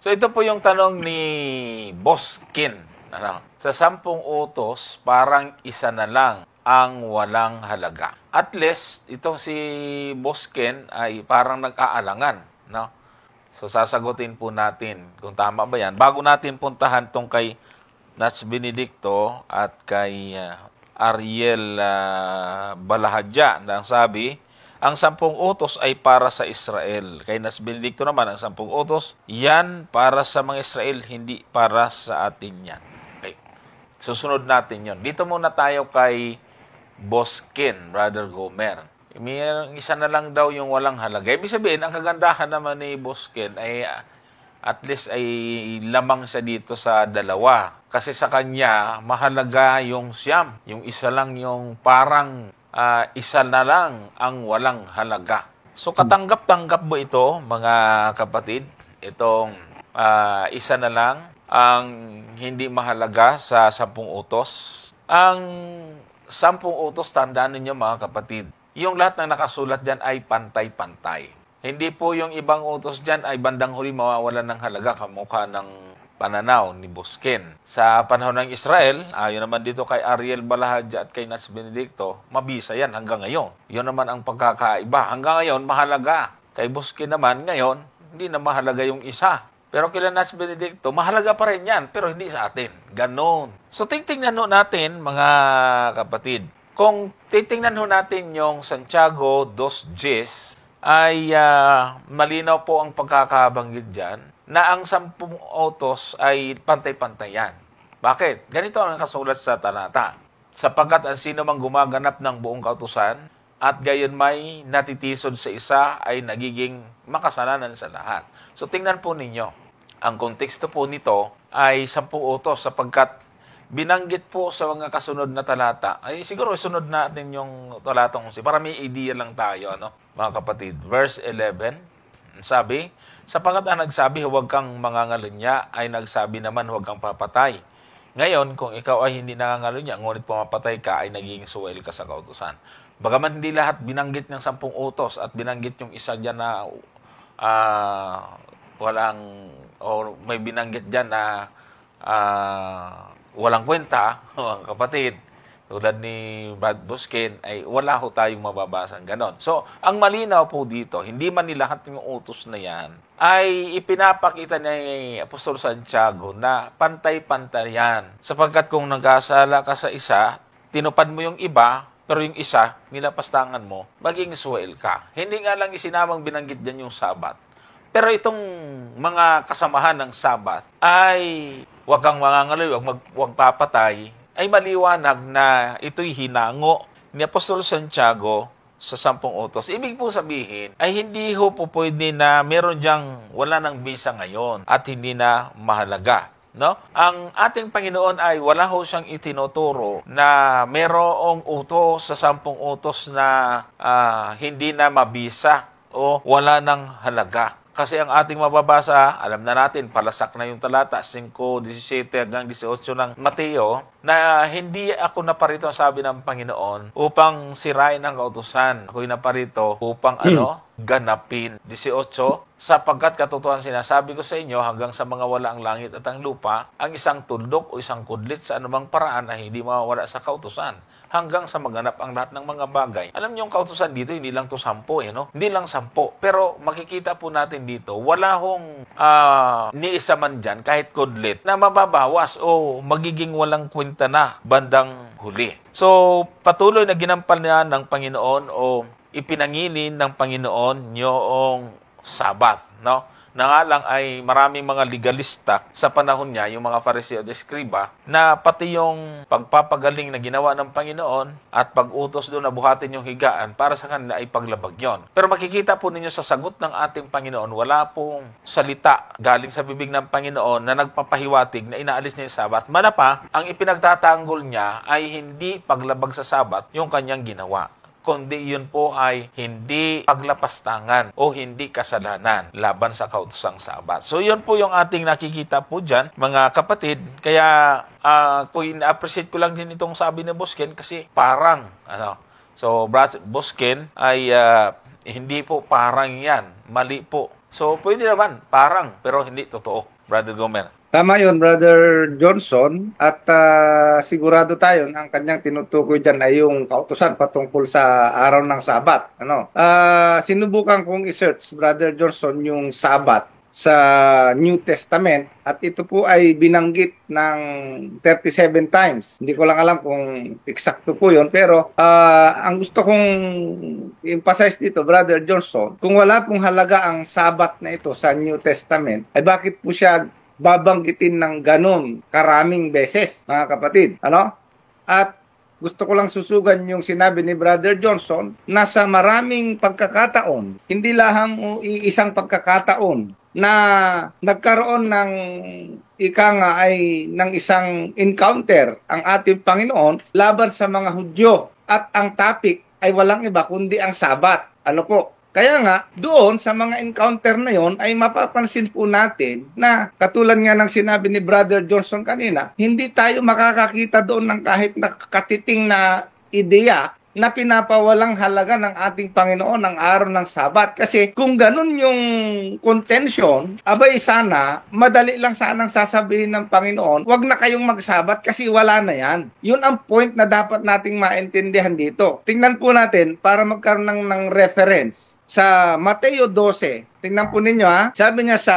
So ito po yung tanong ni Boss Ken. Sa 10 utos, parang isa na lang ang walang halaga. At least, itong si Boss Ken ay parang nag-aalangan. No? So sasagutin po natin kung tama ba yan. Bago natin puntahan tong kay Nats Benedicto at kay Ariel Balahadya na sabi, ang 10 utos ay para sa Israel. Kay Nats Benedicto naman, ang 10 utos, yan para sa mga Israel, hindi para sa atin yan. Okay. Susunod natin yon. Dito muna tayo kay Boss Ken, Brother Gomer. Mayroong isa na lang daw yung walang halaga. Ibig sabihin, ang kagandahan naman ni Boss Ken ay at least ay lamang siya dito sa dalawa. Kasi sa kanya, mahalaga yung siyam. Yung isa lang yung parang isa na lang ang walang halaga. So katanggap-tanggap mo ito, mga kapatid, itong isa na lang ang hindi mahalaga sa 10 utos. Ang 10 utos, tandaan ninyo mga kapatid, yung lahat ng nakasulat dyan ay pantay-pantay. Hindi po yung ibang utos dyan ay bandang huli mawawalan ng halaga kamukha ng pananaw ni Boss Ken. Sa panahon ng Israel, ayon naman dito kay Ariel Balahadya at kay Nats Benedicto, mabisa yan hanggang ngayon. Yun naman ang pagkakaiba. Hanggang ngayon, mahalaga. Kay Boss Ken naman, ngayon, hindi na mahalaga yung isa. Pero kay Nats Benedicto, mahalaga pa rin yan, pero hindi sa atin. Ganon. So, tingnan natin, mga kapatid. Kung titingnan natin yung Santiago 2:10, ay malinaw po ang pagkakabanggit dyan na ang 10 utos ay pantay-pantay yan. Bakit? Ganito ang kasulat sa talata. Sapagkat ang sino mang gumaganap ng buong kautusan at gayon may natitisod sa isa ay nagiging makasalanan sa lahat. So tingnan po ninyo. Ang konteksto po nito ay 10 utos sapagkat binanggit po sa mga kasunod na talata. Ay siguro sunod natin yung talatang 11 para may idea lang tayo, mga kapatid. Verse 11, sabi, sapagkat ang nagsabi huwag kang mangangalunya ay nagsabi naman huwag kang papatay. Ngayon, kung ikaw ay hindi nangangalunya, ngunit pumapatay ka, ay naging suwail ka sa kautusan. Bagaman hindi lahat binanggit ng 10 utos at binanggit yung isa dyan na may binanggit dyan na walang kwenta, mga kapatid, tulad ni Brad Boss Ken, ay wala ho tayong mababasan ganon. So, ang malinaw po dito, hindi man lahat ng utos na yan, ay ipinapakita ni Apostol Santiago na pantay-pantay yan. Sapagkat kung nag-asala ka sa isa, tinupad mo yung iba, pero yung isa, nilapastangan mo, maging suwail ka. Hindi nga lang isinamang binanggit dyan yung Sabat. Pero itong mga kasamahan ng Sabat ay huwag kang mangangaluy, huwag papatay, ay maliwanag na ito'y hinango ni Apostol Santiago sa 10 utos. Ibig po sabihin, ay hindi ho po pwede na meron diyang wala ng bisa ngayon at hindi na mahalaga. No? Ang ating Panginoon ay wala ho siyang itinuturo na merong utos sa 10 utos na hindi na mabisa o wala ng halaga. Kasi ang ating mababasa, alam na natin, palasak na yung talata, 5:17 hanggang 18 ng Mateo, na hindi ako naparito, sabi ng Panginoon, upang sirain ang kautusan. Ako'y naparito upang ganapin. 18, sapagkat katotohanan sinasabi ko sa inyo, hanggang sa mga wala ang langit at ang lupa, ang isang tuldok o isang kudlit sa anumang paraan na hindi mawawala sa kautusan, hanggang sa maganap ang lahat ng mga bagay. Alam niyo yung kautusan dito, hindi lang to 10, Hindi lang 10. Pero makikita po natin dito, wala hong ni isa man dyan, kahit kudlit, na mababawas o magiging walang kwenta na bandang huli. So, patuloy na ginampanan ng Panginoon o ipinanginin ng Panginoon yung Sabat, na nga lang ay maraming mga legalista sa panahon niya, yung mga Fariseo at Eskriba, na pati yung pagpapagaling na ginawa ng Panginoon at pag-utos doon na buhatin yung higaan, para sa kanila ay paglabag yon. Pero makikita po ninyo sa sagot ng ating Panginoon, wala pong salita galing sa bibig ng Panginoon na nagpapahiwatig na inaalis niya yung Sabat. Manapa, ang ipinagtatanggol niya ay hindi paglabag sa Sabat yung kanyang ginawa, kundi yun po ay hindi paglapastangan o hindi kasalanan laban sa kautosang Sabat. So yun po yung ating nakikita po dyan, mga kapatid. Kaya kung ina-appreciate ko lang din itong sabi ni Boss Ken kasi parang, So Boss Ken ay hindi po parang yan. Mali po. So, pwede naman, parang, pero hindi totoo, Brother Gomer. Tama yun, Brother Johnson. At sigurado tayo na ang kanyang tinutukoy dyan ay yung kautusan patungkol sa araw ng Sabat. Sinubukan kong i-search, Brother Johnson, yung Sabat sa New Testament at ito po ay binanggit ng 37 times. Hindi ko lang alam kung eksakto po yun, pero ang gusto kong emphasize dito, Brother Johnson, kung wala pong halaga ang Sabat na ito sa New Testament, ay bakit po siya babanggitin ng ganon karaming beses, mga kapatid? At gusto ko lang susugan yung sinabi ni Brother Johnson na sa maraming pagkakataon, hindi lang isang pagkakataon na nagkaroon ng ng isang encounter ang ating Panginoon laban sa mga Hudyo at ang topic ay walang iba kundi ang Sabat. Kaya nga, doon sa mga encounter na yon ay mapapansin po natin na katulad nga ng sinabi ni Brother Johnson kanina, hindi tayo makakakita doon ng kahit nakatiting na ideya na pinapawalang halaga ng ating Panginoon ang araw ng Sabat. Kasi kung ganun yung contention, abay sana, madali lang sanang sasabihin ng Panginoon, wag na kayong magsabat kasi wala na yan. Yun ang point na dapat nating maintindihan dito. Tingnan po natin para magkaroon ng reference. Sa Mateo 12, tingnan po ninyo sabi niya sa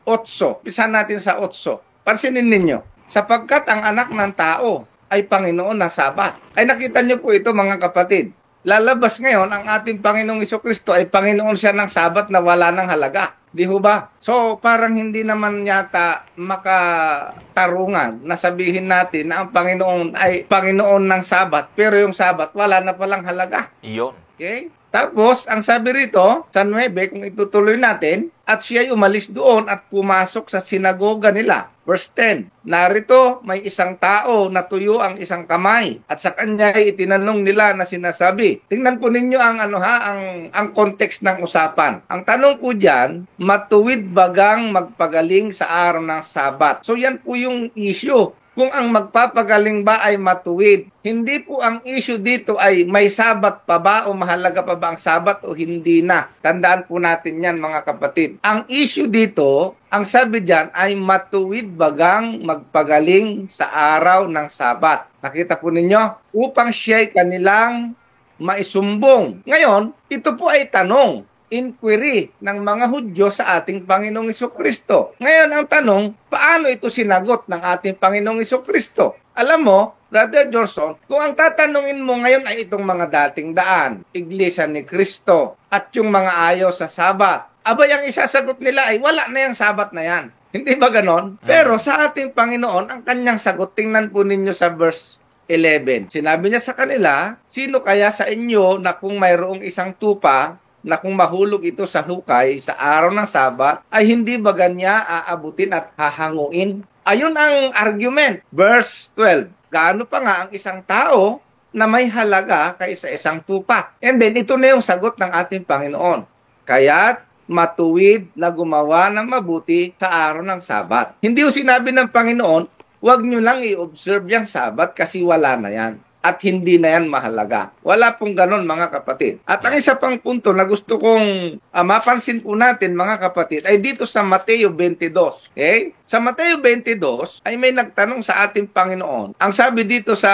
8, pisa natin sa 8. Pansinin ninyo, sapagkat ang anak ng tao ay Panginoon na Sabat. Ay nakita niyo po ito mga kapatid. Lalabas ngayon ang ating Panginoong Jesucristo ay Panginoon siya ng Sabat na wala ng halaga. Di ho ba? So parang hindi naman yata makatarungan na sabihin natin na ang Panginoon ay Panginoon ng Sabat pero yung Sabat wala na palang halaga. Iyon. Okay? Tapos, ang sabi rito, sa 9, kung itutuloy natin, at siya'y umalis doon at pumasok sa sinagoga nila. Verse 10, narito may isang tao na tuyo ang isang kamay at sa kanya ay itinanong nila na sinasabi. Tingnan po ninyo ang context ng usapan. Ang tanong po diyan, matuwid bagang magpagaling sa araw ng Sabat. So yan po yung issue. Kung ang magpapagaling ba ay matuwid, hindi po ang issue dito ay may Sabat pa ba o mahalaga pa ba ang Sabat o hindi na. Tandaan po natin yan mga kapatid. Ang issue dito, ang sabi dyan ay matuwid bagang magpagaling sa araw ng Sabat. Nakita po ninyo? Upang siya'y kanilang maisumbong. Ngayon, ito po ay tanong. Inquiry ng mga Hudyo sa ating Panginoong Jesucristo. Ngayon, ang tanong, paano ito sinagot ng ating Panginoong Jesucristo? Alam mo, Brother Johnson, kung ang tatanungin mo ngayon ay itong mga dating daan, Iglesia ni Cristo, at yung mga ayaw sa Sabat, abay ang isasagot nila ay wala na yung Sabat na yan. Hindi ba ganon? Pero sa ating Panginoon, ang kanyang sagot, tingnan po ninyo sa verse 11. Sinabi niya sa kanila, sino kaya sa inyo na kung mayroong isang tupa na kung mahulog ito sa hukay sa araw ng Sabat, ay hindi ba niya aabutin at hahanguin? Ayun ang argument. Verse 12. Gaano pa nga ang isang tao na may halaga kaysa isang tupa? And then, ito na yung sagot ng ating Panginoon. Kaya't matuwid na gumawa ng mabuti sa araw ng Sabat. Hindi yung sinabi ng Panginoon, huwag nyo lang i-observe yung Sabat kasi wala na yan. At hindi na yan mahalaga. Wala pong ganon mga kapatid. At ang isa pang punto na gusto kong mapansin po natin mga kapatid ay dito sa Mateo 22. Okay? Sa Mateo 22 ay may nagtanong sa ating Panginoon. Ang sabi dito sa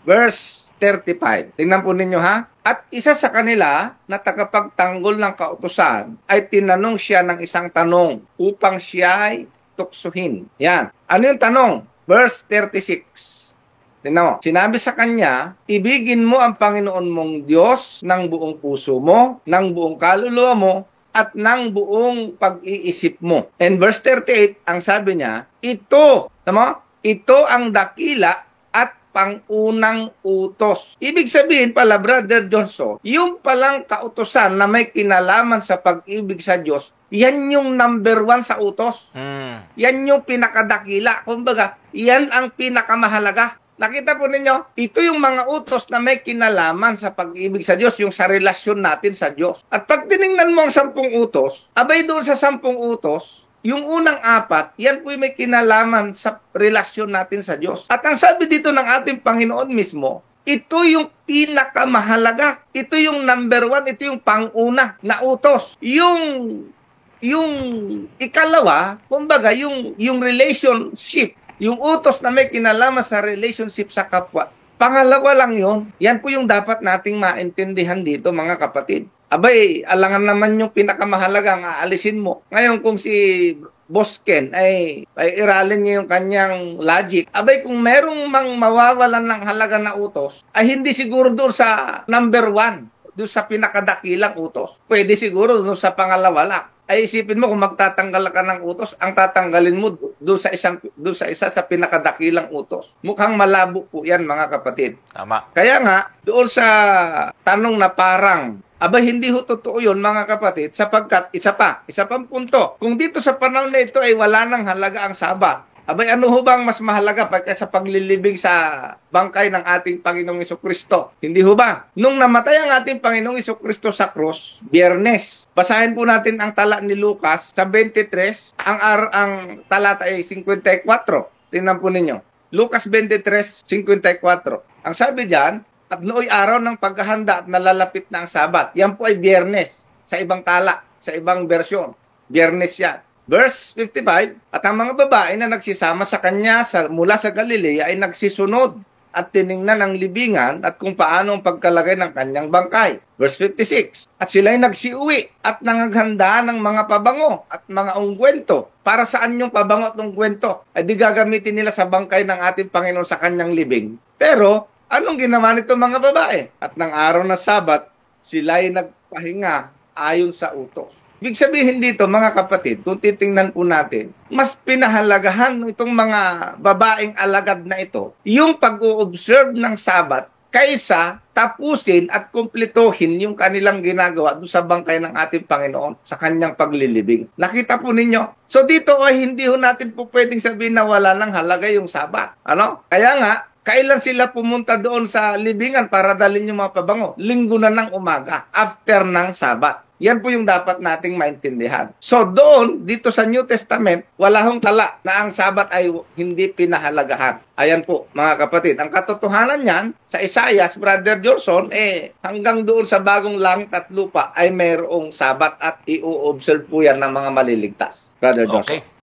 verse 35. Tingnan po ninyo At isa sa kanila na tagapagtanggol ng kautusan ay tinanong siya ng isang tanong upang siya ay tuksuhin. Yan. Ano yung tanong? Verse 36. Tingnan mo, sinabi sa kanya, ibigin mo ang Panginoon mong Diyos ng buong puso mo, ng buong kaluluwa mo, at ng buong pag-iisip mo. And verse 38, ang sabi niya, ito ang dakila at pangunang utos. Ibig sabihin pala, Brother Johnson, yung palang kautosan na may kinalaman sa pag-ibig sa Diyos, yan yung number 1 sa utos. Yan yung pinakadakila. Kumbaga, yan ang pinakamahalaga. Nakita po ninyo, ito yung mga utos na may kinalaman sa pag-ibig sa Diyos, yung sa relasyon natin sa Diyos. At pag tinignan mo ang 10 utos, abay doon sa 10 utos, yung unang 4, yan po yung may kinalaman sa relasyon natin sa Diyos. At ang sabi dito ng ating Panginoon mismo, ito yung pinakamahalaga. Ito yung number 1, ito yung panguna na utos. Yung yung ikalawa, kumbaga, yung relationship, yung utos na may kinalaman sa relationship sa kapwa, pangalawa lang yon. Yan po yung dapat nating maintindihan dito, mga kapatid. Abay, alangan naman yung pinakamahalaga ang aalisin mo. Ngayon, kung si Boss Ken ay iralin niya yung kanyang logic, abay, kung merong mang mawawalan ng halaga na utos, ay hindi siguro doon sa number 1, doon sa pinakadakilang utos. Pwede siguro doon sa pangalawa lang. Ay isipin mo kung magtatanggal ka ng utos, ang tatanggalin mo doon sa isa sa pinakadakilang utos. Mukhang malabo po 'yan, mga kapatid. Tama. Kaya nga doon sa tanong na parang hindi ho totoo 'yon, mga kapatid, sapagkat isa pang punto. Kung dito sa panahon na ito ay wala nang halaga ang Sabat, ano ho bang mas mahalaga pagka sa paglilibing sa bangkay ng ating Panginoong Hesukristo? Hindi ho ba? Nung namatay ang ating Panginoong Hesukristo sa krus, Biyernes, basahin po natin ang tala ni Lucas sa 23, ang talata ay 54. Tingnan po ninyo. Lucas 23:54. Ang sabi diyan, at nooy araw ng paghahanda at nalalapit na ang Sabat. Yan po ay Biyernes. Sa ibang tala, sa ibang bersyon, Biyernes yan. Verse 55, at ang mga babae na nagsisama sa kanya mula sa Galilea ay nagsisunod at tiningnan ang libingan at kung paano ang pagkalagay ng kanyang bangkay. Verse 56, at sila ay nagsiuwi at nangaghanda ng mga pabango at mga ungkwento. Para saan yung pabango at ungkwento? Ay di gagamitin nila sa bangkay ng ating Panginoon sa kanyang libing. Pero, anong ginawa nito mga babae? At ng araw na Sabat, sila ay nagpahinga ayon sa utos. Ibig sabihin dito, mga kapatid, kung titingnan po natin, mas pinahalagahan itong mga babaeng alagad na ito, yung pag-o-observe ng Sabat, kaysa tapusin at kumplituhin yung kanilang ginagawa doon sa bangkay ng ating Panginoon sa kanyang paglilibing. Nakita po ninyo? So dito ay hindi ho natin po pwedeng sabihin na wala ng halaga yung Sabat. Kaya nga, kailan sila pumunta doon sa libingan para dalhin yung mga pabango? Linggo na ng umaga, after ng Sabat. Yan po yung dapat nating maintindihan. So doon, dito sa New Testament, wala hong tala na ang Sabat ay hindi pinahalagahan. Ayan po, mga kapatid. Ang katotohanan niyan, sa Isaiah, Brother Johnson, hanggang doon sa bagong langit at lupa ay mayroong Sabat at i-observe po yan ng mga maliligtas. Brother Johnson. Okay.